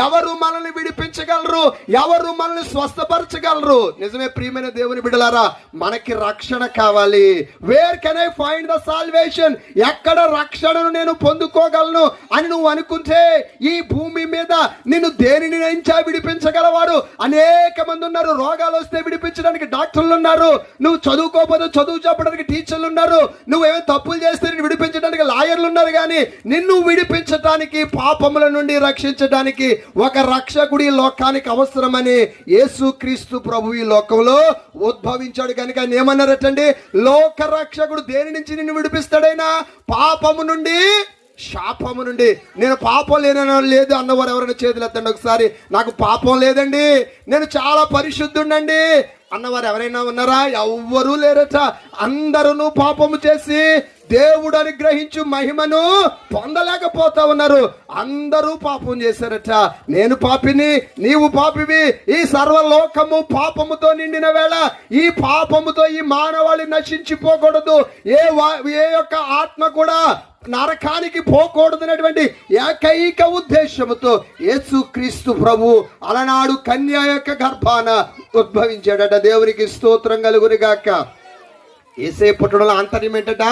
ఎవరు మనల్ని విడిపించగలరు? ఎవరు మనల్ని స్వస్థపరచగలరు? నిజమే ప్రియమైన దేవుని బిడ్డలారా, మనకి రక్షణ కావాలి. Where can I find the salvation? ఎక్కడ రక్షణను నేను పొందుకోగలను అని నువ్వు అనుకుంటే, ఈ భూమి మీద నిన్ను దేనిని నుంచా విడిపించగలవారు అనేక మంది ఉన్నారు. రోగాలు వస్తే విడిపించడానికి డాక్టర్లు ఉన్నారు. నువ్వు చదువుకోకపోతే చదువు చెప్పడానికి టీచర్లు ఉన్నారు. నువ్వేమో తప్పులు చేస్తే నిన్ను విడిపించడానికి లాయర్లు ఉన్నారు. కానీ నిన్ను విడిపించడానికి, పాపముల నుండి రక్షించడానికి ఒక రక్షకుడి లోకానికి అవసరమని యేసుక్రీస్తు ప్రభు ఈ లోకంలో ఉద్భవించాడు. కనుక ఆయన ఏమన్నారటండి? లోక రక్షకుడు దేని నుంచి నిన్ను విడిపిస్తాడైనా? పాపము నుండి, శాపము నుండి. నేను పాపం లేదు అన్నవారు ఎవరైనా చేతులు ఎత్తండి ఒకసారి. నాకు పాపం లేదండి, నేను చాలా పరిశుద్ధుండండి అన్నవారు ఎవరైనా ఉన్నారా? ఎవ్వరూ లేరట. అందరూ పాపము చేసి దేవుడు అనుగ్రహించు మహిమను పొందలేకపోతా ఉన్నారు. అందరూ పాపం చేశారట. నేను పాపిని, నీవు పాపివి. ఈ సర్వలోకము పాపముతో నిండిన వేళ ఈ పాపముతో ఈ మానవాళి నశించిపోకూడదు. ఏ యొక్క ఆత్మ కూడా నరకానికి పోకూడదనేటువంటి ఏకైక ఉద్దేశముతో యేసుక్రీస్తు ప్రభు అలనాడు కన్య యొక్క గర్భాన ఉద్భవించాడట. దేవునికి స్తోత్రం కలుగును గాక. యేసే పుట్టడంలో ఆంతర్యం ఏంటట?